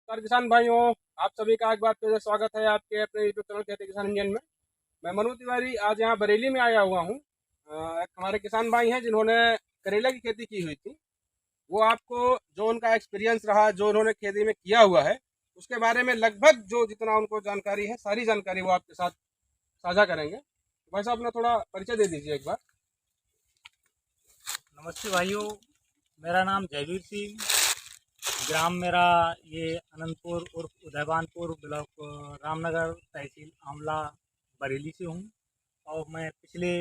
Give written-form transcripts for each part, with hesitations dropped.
नमस्कार किसान भाइयों। आप सभी का एक बार फिर से स्वागत है आपके अपने यूट्यूब चैनल खेती किसान इंडियन में। मैं मनु तिवारी आज यहाँ बरेली में आया हुआ हूँ। एक हमारे किसान भाई हैं जिन्होंने करेला की खेती की हुई थी। वो आपको जो उनका एक्सपीरियंस रहा, जो उन्होंने खेती में किया हुआ है, उसके बारे में लगभग जो जितना उनको जानकारी है, सारी जानकारी वो आपके साथ साझा करेंगे। भाई साहब, अपना थोड़ा परिचय दे दीजिए एक बार। नमस्ते भाइयों, मेरा नाम जयवीर सिंह, ग्राम मेरा ये अनंतपुर उर्फ उदयवानपुर ब्लॉक रामनगर तहसील आमला बरेली से हूँ। और मैं पिछले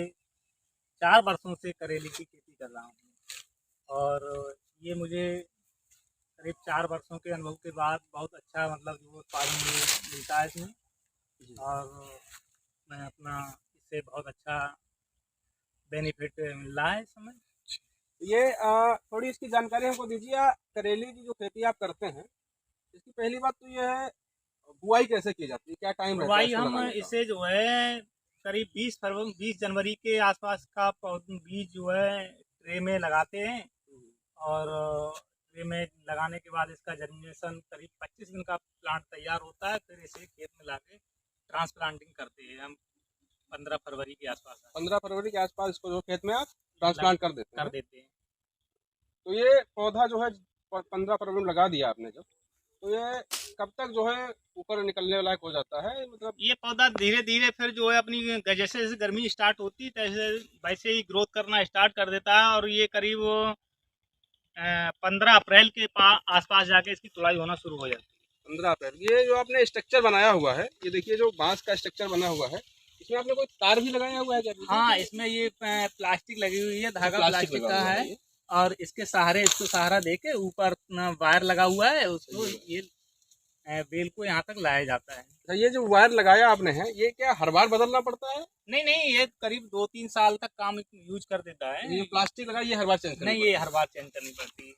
4 वर्षों से करेले की खेती कर रहा हूँ। और ये मुझे करीब 4 वर्षों के अनुभव के बाद बहुत अच्छा मतलब जो उत्पादन मुझे मिलता है इसमें। और मैं अपना इससे बहुत अच्छा बेनिफिट मिल रहा है इस समय। ये थोड़ी इसकी जानकारी हमको दीजिए। करेले की जो खेती आप करते हैं, इसकी पहली बात तो ये है, बुआई कैसे की जाती है, क्या टाइम रहता है बुवाई इसको हम लगाने का? इसे जो है करीब 20 जनवरी के आसपास का बीज जो है ट्रे में लगाते हैं। और ट्रे में लगाने के बाद इसका जर्मिनेशन करीब 25 दिन का प्लांट तैयार होता है। फिर इसे खेत में लाके ट्रांसप्लांटिंग करते हैं हम 15 फरवरी के आसपास 15 फरवरी के आसपास इसको जो खेत में आप ट्रांसप्लांट कर देते कर हैं। देते हैं। तो ये पौधा जो है 15 फरवरी में लगा दिया आपने जब, तो ये कब तक जो है ऊपर निकलने लायक हो जाता है, मतलब? ये पौधा धीरे धीरे फिर जो है अपनी जैसे जैसे गर्मी स्टार्ट होती है तैसे वैसे ही ग्रोथ करना स्टार्ट कर देता है। और ये करीब 15 अप्रैल के आसपास जाके इसकी तुड़ाई होना शुरू हो जाती 15 अप्रैल। ये जो आपने स्ट्रक्चर बनाया हुआ है, ये देखिए जो बांस का स्ट्रक्चर बना हुआ है, इसमें आपने कोई तार भी लगाया हुआ है क्या? है। हाँ, इसमें ये प्लास्टिक लगी हुई है, धागा प्लास्टिक प्लास्टिक लगा का हुआ है। है ये। और इसके सहारे इसको सहारा देके ऊपर अपना वायर लगा हुआ है, उसको ये बेल को यहाँ तक लाया जाता है। अच्छा, ये जो वायर लगाया आपने है, ये क्या हर बार बदलना पड़ता है? नहीं नहीं, ये करीब 2-3 साल तक काम यूज कर देता है। ये जो प्लास्टिक लगा ये हर बार चेंज करनी नहीं, पड़ती ये हर बार चेंज करनी पड़ती है।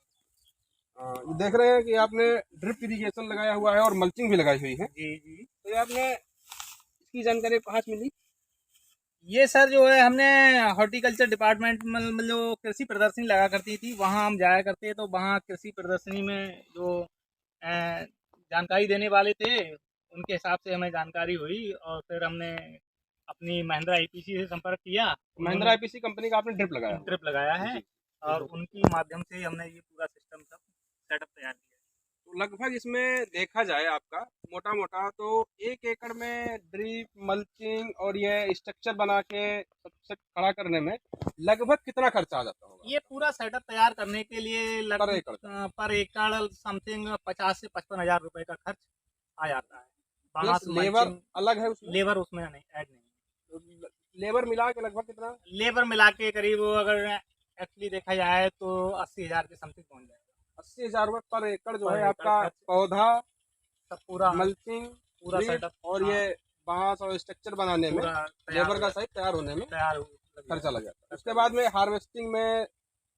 है? ये देख रहे हैं कि आपने ड्रिप इरिगेशन लगाया हुआ है और मल्चिंग भी लगाई हुई है। जी जी। तो ये आपने इसकी जानकारी कहाँ से मिली? ये सर जो है हमने हॉर्टिकल्चर डिपार्टमेंट में जो कृषि प्रदर्शनी लगा करती थी वहाँ हम जाया करते, तो वहाँ कृषि प्रदर्शनी में जो अ, जानकारी देने वाले थे उनके हिसाब से हमें जानकारी हुई। और फिर हमने अपनी महिंद्रा ईपीसी से संपर्क किया। महिंद्रा उन्होंने आईपीसी कंपनी का आपने ड्रिप लगाया हुआ ड्रिप लगाया है है। जी। और उनकी माध्यम से हमने ये पूरा सिस्टम सब सेटअप तैयार किया। तो लगभग इसमें देखा जाए आपका मोटा मोटा तो 1 एकड़ में ड्रिप, मल्चिंग और ये स्ट्रक्चर बना के सबसे खड़ा करने में लगभग कितना खर्चा आ जाता होगा ये पूरा सेटअप तैयार करने के लिए पर लगभग एकड़ का? पर एकड़ समथिंग 50 से 55 हज़ार रुपए का खर्च आ जाता है। प्लस बांस लेबर मल्चिंग, अलग है उसमें? लेबर उसमें नहीं ऐड नहीं। तो लेबर मिला के लगभग कितना? लेबर मिला के करीब अगर एक्चुअली देखा जाए तो 80 हज़ार के समथिंग पहुंच जाएगा। 80,000 रुपये पर एकड़ जो पर है एकड़ आपका। खर्च पौधा, सब पूरा मल्चिंग, पूरा ड्रिप सेटअप। और हाँ, ये बांस और स्ट्रक्चर बनाने में पूरा तैयार लेबर हो का जाता साइज तैयार होने में है, तैयार लग खर्चा जाएगा, लग जाता है। खर्चा उसके लग बाद जाएगा। में हार्वेस्टिंग में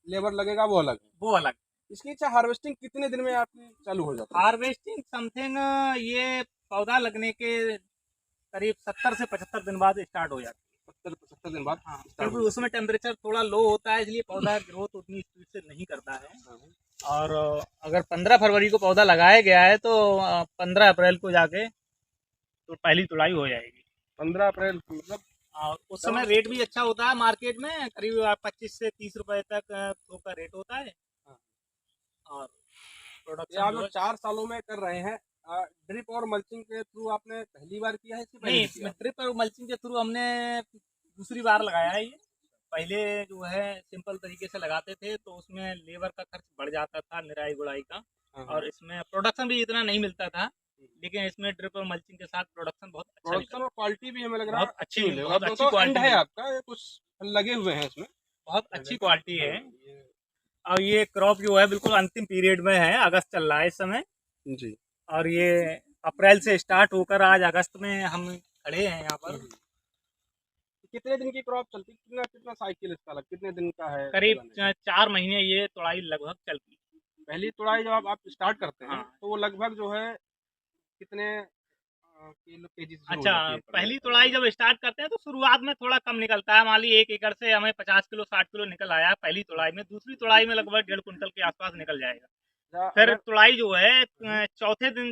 लेबर लगेगा, वो अलग है। वो अलग। इसकी अच्छा हार्वेस्टिंग कितने दिन में आपकी चालू हो जाती है? हार्वेस्टिंग समथिंग ये पौधा लगने के करीब 70 से 75 दिन बाद स्टार्ट हो जाती है। 70-75 दिन बाद हाँ, स्टार्ट क्योंकि हो जाती उसमें टेम्परेचर थोड़ा लो होता है, इसलिए पौधा ग्रोथ उतनी स्पीड से नहीं करता है। है। और अगर 15 फरवरी को पौधा लगाया गया है तो 15 अप्रैल को जाके तो पहली तुड़ाई हो जाएगी। 15 अप्रैल मतलब और उस समय रेट भी अच्छा होता है मार्केट में, करीब 25 से 30 रुपए तक थोक का रेट होता है। हाँ। और ये प्रोडक्शन आप जो जो है 4 सालों में कर रहे हैं, ड्रिप और मल्चिंग के थ्रू आपने पहली बार किया है, इससे पहले भी नहीं, किया? ड्रिप और मल्चिंग के थ्रू हमने दूसरी बार लगाया है ये। पहले जो है सिंपल तरीके से लगाते थे तो उसमें लेबर का खर्च बढ़ जाता था, निराई गुड़ाई का। हाँ हाँ। और इसमें प्रोडक्शन भी इतना नहीं मिलता था, लेकिन इसमें ड्रिप और मल्चिंग के साथ प्रोडक्शन बहुत अच्छा प्रोडक्शन निकला। और क्वालिटी भी हमें लग रहा है बहुत अच्छी अच्छी, मिलेगा। बहुत अब अच्छी तो एंड क्वालिटी है मिली, आपका, ये कुछ फल लगे हुए हैं इसमें। बहुत ये अच्छी देखें। क्वालिटी है। हाँ, ये और ये क्रॉप जो है बिल्कुल अंतिम पीरियड में है, अगस्त चल रहा है इस समय। जी। और ये अप्रैल से स्टार्ट होकर आज अगस्त में हम खड़े हैं यहाँ पर। कितने दिन की क्रॉप चलती, कितना कितना साइकिल इसका कितने दिन का है करीब लगाने का? 4 महीने ये तुड़ाई लगभग चलती है। पहली तुड़ाई जब आप स्टार्ट करते हैं हाँ। तो वो लगभग जो है कितने किलो केजी से शुरू हो अच्छा, जाती है पहली पड़ने? तुड़ाई जब स्टार्ट करते हैं तो शुरुआत में थोड़ा कम निकलता है। मान ली 1 एकड़ से हमें 50 किलो 60 किलो निकल आया पहली तुड़ाई में। दूसरी तुड़ाई में लगभग 1.5 कुंटल के आसपास निकल जाएगा। फिर अगर तुड़ाई जो है चौथे दिन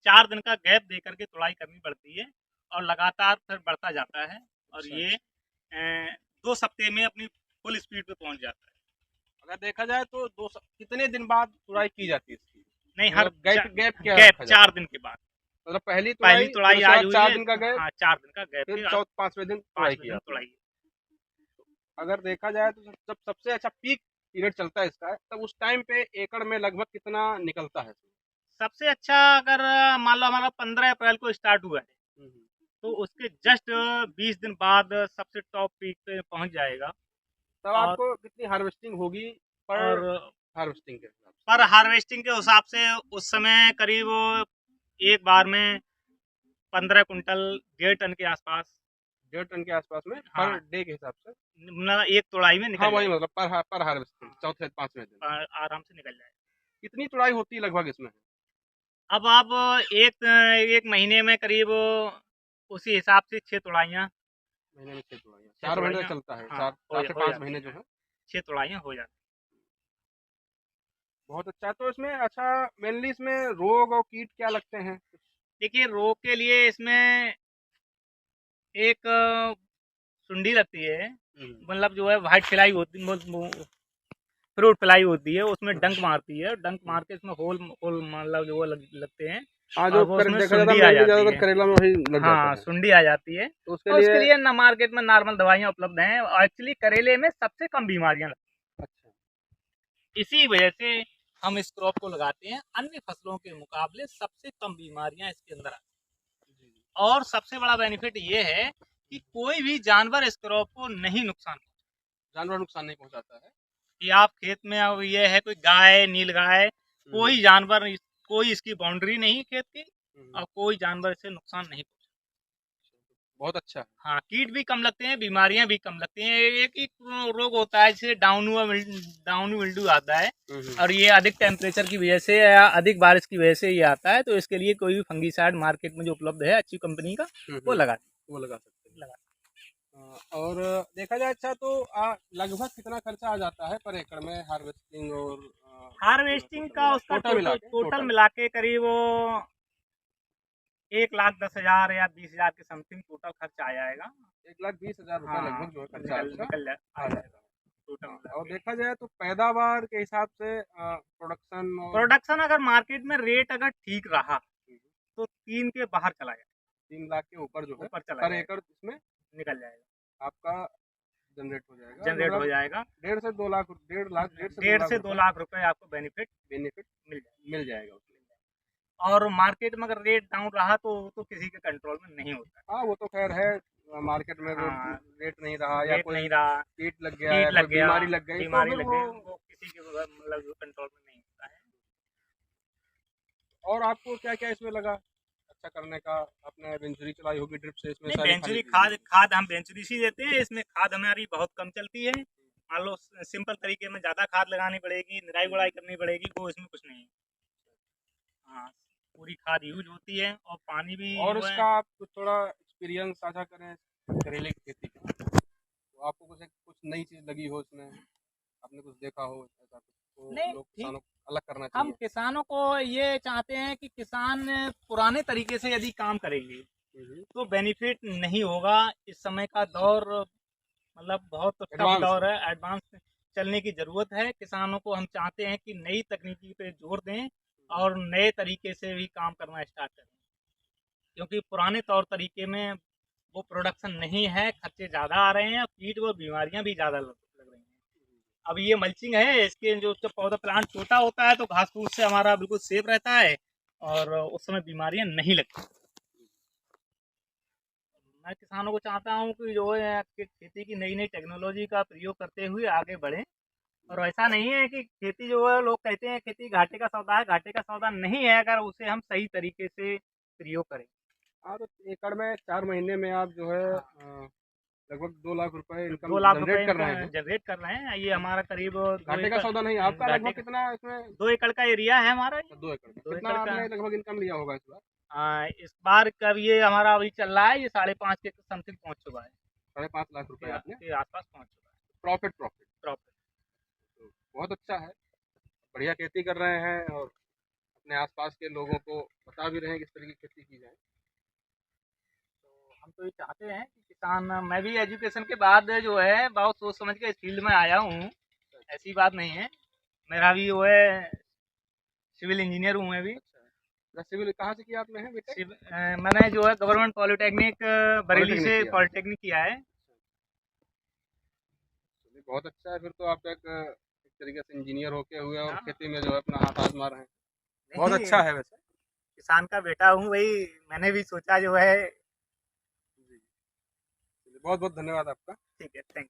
4 दिन का गैप दे करके तुड़ाई करनी पड़ती है और लगातार फिर बढ़ता जाता है और अच्छा, ये 2 हफ्ते में अपनी फुल स्पीड पे पहुंच जाता है। अगर देखा जाए तो कितने दिन बाद तुड़ाई की जाती है इसकी? नहीं, हर मतलब गैप गैप क्या गैप रखा जाता 4 है? दिन के बाद। मतलब पहली पहली तुड़ाई, फिर तुड़ाई उसके आज बाद हुई 4 है। दिन का गैप, हाँ, 4 दिन का गैप फिर है, 5वें दिन तुड़ाई 5वें की दिन जाती है। तुड़ाई। अगर देखा जाए तो जब सबसे अच्छा पीक पीरियड चलता है इसका, तब उस टाइम पे एकड़ में लगभग कितना निकलता है? सबसे अच्छा अगर मान लो हमारा 15 अप्रैल को स्टार्ट हुआ है हम्म। तो उसके जस्ट 20 दिन बाद सबसे टॉप पीक पे पहुंच जाएगा। तब और आपको कितनी हार्वेस्टिंग होगी पर और हार्वेस्टिंग के हिसाब पर हार्वेस्टिंग के हिसाब से उस समय करीब एक बार में 15 कुंटल 1.5 टन के आसपास। से? 1.5 टन के आसपास में पर हाँ, डे के हिसाब से? ना एक तुड़ाई में हाँ निकल वही जाएगी। मतलब पर हार्वेस्टिंग हाँ, चौथे 5वें दिन आराम से निकल जाएगा। कितनी तुड़ाई होती है लगभग इसमें? अब आप एक एक महीने में करीब उसी हिसाब से 6 तुड़ाइयाँ महीने में 6 तुड़ाइयाँ, 6 4 महीने तक तुड़ाइयाँ चलता है, हाँ, चार से हो 5 जाती महीने जो हैं। है। 6 तुड़ाइयाँ हो जाती बहुत अच्छा। तो इसमें अच्छा मेनली इसमें रोग और कीट क्या लगते हैं? हैं। देखिए, रोग के लिए इसमें एक सुंडी लगती है, मतलब जो है व्हाइट फ्लाई होती फ्रूट फ्लाई होती है, उसमें डंक मारती है, डंक मार के इसमें होल होल मतलब जो वो लगते हैं हाँ, और जो वो उसमें देखा जाता है सुंडी आ मेनली जाती ज़्यादातर है। करेला में वही लग जाता हाँ, है। सुंडी आ जाती है तो उसके और उसके लिए लिए ना मार्केट में नॉर्मल दवाइयाँ उपलब्ध हैं और एक्चुअली करेले में सबसे कम बीमारियां लगती अच्छा, हैं। इसी वजह से हम इस क्रॉप को लगाते हैं, अन्य फसलों के मुकाबले सबसे कम बीमारियां इसके अंदर आती हैं। और सबसे बड़ा बेनिफिट ये है कि कोई भी जानवर इस क्रॉप को नहीं नुकसान जानवर नुकसान नहीं पहुंचाता है। कि आप खेत में अब ये है कोई गाय नील गाय कोई जानवर कोई इसकी बाउंड्री नहीं खेत की और कोई जानवर इसे नुकसान नहीं पहुंचा। बहुत अच्छा है। हाँ, कीट भी कम लगते हैं, बीमारियां भी कम लगती हैं। एक ही रोग होता है जैसे डाउन विल्डू आता है और ये अधिक टेम्परेचर की वजह से या अधिक बारिश की वजह से ये आता है, तो इसके लिए कोई भी फंगीसाइड मार्केट में जो उपलब्ध है अच्छी कंपनी का वो लगा वो लगा सकते हैं। लगा और देखा जाए अच्छा तो लगभग कितना खर्चा आ जाता है पर एकड़ में हार्वेस्टिंग और हार्वेस्टिंग का उसका टोटल मिला के करीब 1,10,000 या 20,000 के समथिंग टोटल खर्च आ जाएगा। 1,20,000 रुपये हाँ, लगभग जो है खर्चा निकल आपका निकल आ आ जाएगा जाएगा। टोटल हाँ, मिला और के। देखा जाए तो पैदावार के हिसाब से प्रोडक्शन और प्रोडक्शन अगर मार्केट में रेट अगर ठीक रहा तो 3 के बाहर चला जाएगा, 3 लाख के ऊपर जो है ऊपर चला पर जाएगा, एकड़ इसमें निकल जाएगा, आपका जनरेट हो जाएगा। जनरेट हो मतलब जाएगा। 1.5 से 2 लाख, 1.5 से 2 डेढ़ लाख से 2 रुपए लाख रुपए आपको बेनिफिट बेनिफिट मिल जाएगा। मिल जाएगा उसमें। और मार्केट में अगर रेट डाउन रहा तो किसी के कंट्रोल में नहीं होता है। हाँ वो तो खैर है, मार्केट में हाँ, रेट नहीं रहा या रेट कोई नहीं रहा, कीट लग गया कीट या कोई लग गया, बीमारी लग गई तो बीमारी फिर लग वो। गई, वो किसी के मतलब कंट्रोल में नहीं होता है। और आपको क्या क्या इसमें लगा अच्छा करने का? आपने वेंचुरी चलाई होगी ड्रिप से, इसमें नहीं, सारी खाली बेंचुरी की खाद होगी। खाद हम बेंचुरी से देते हैं, इसमें खाद हमारी बहुत कम चलती है। मान लो सिंपल तरीके में ज़्यादा खाद लगानी पड़ेगी, निराई गुड़ाई करनी पड़ेगी, वो इसमें कुछ नहीं है। हाँ, पूरी खाद यूज होती है और पानी भी और जो है। इसका आप कुछ थोड़ा एक्सपीरियंस साझा करें करेले की खेती का, तो आपको कुछ नई चीज़ लगी हो इसमें, आपने कुछ देखा हो ऐसा कुछ तो नहीं लोग ठीक, किसानों को अलग करना हम चाहिए। किसानों को ये चाहते हैं कि किसान पुराने तरीके से यदि काम करेंगे तो बेनिफिट नहीं होगा। इस समय का दौर मतलब बहुत टफ एडवांस दौर है, एडवांस चलने की ज़रूरत है। किसानों को हम चाहते हैं कि नई तकनीकी पे जोर दें और नए तरीके से भी काम करना स्टार्ट करें, क्योंकि पुराने तौर तरीके में वो प्रोडक्शन नहीं है, खर्चे ज़्यादा आ रहे हैं, कीट व बीमारियां भी ज़्यादा लग रही हैं। अब ये मल्चिंग है, इसके जो जब पौधा प्लांट छोटा होता है तो घास फूस से हमारा बिल्कुल सेफ रहता है और उस समय बीमारियां नहीं लगती। मैं किसानों को चाहता हूँ कि जो है कि खेती की नई नई टेक्नोलॉजी का प्रयोग करते हुए आगे बढ़ें। और ऐसा नहीं है कि खेती जो है लोग कहते हैं खेती घाटे का सौदा है, घाटे का सौदा नहीं है अगर उसे हम सही तरीके से प्रयोग करें। हाँ तो एकड़ में 4 महीने में आप जो है हाँ, लगभग 2 लाख रुपए 2 इनकम लाख रुपए जनरेट कर इनका रहे हैं। जनरेट कर रहे हैं। ये हमारा करीब दो घाटे का एकड़ सौदा नहीं आपका, घाटे लगभग का कितना इसमें? 2 एकड़ का एरिया है हमारा। 2 एकड़ का 2 कितना एकड़ का आपने लगभग इनकम लिया होगा इस बार? इस बार का ये हमारा अभी चल रहा है, ये 5.5 के समथिंग पहुंच चुका है, 5.5 लाख रुपए आपने के आसपास पहुंच चुका है प्रॉफिट प्रॉफिट प्रॉफिट। तो बहुत अच्छा है। बढ़िया खेती कर रहे हैं और अपने आसपास के लोगों को बता भी रहे हैं किस तरह की खेती की जाए। तो हम तो ये चाहते हैं कि किसान, मैं भी एजुकेशन के बाद जो है बहुत सोच समझ के इस फील्ड में आया हूँ, ऐसी बात नहीं है। मेरा भी वो है, सिविल इंजीनियर हूँ मैं भी। अच्छा, सिविल कहाँ से किया आपने है बेटे? मैंने जो है गवर्नमेंट पॉलिटेक्निक बरेली से किया। पॉलिटेक्निक किया है। चलिए, बहुत अच्छा है, फिर तो आप एक तरीके से इंजीनियर होके हुए और हाँ, खेती में जो है अपना हाथ आजमा रहे हैं। बहुत नहीं, अच्छा है वैसे। किसान का बेटा हूँ भाई, मैंने भी सोचा जो है। जी, चलिए, बहुत बहुत धन्यवाद आपका। ठीक है, थैंक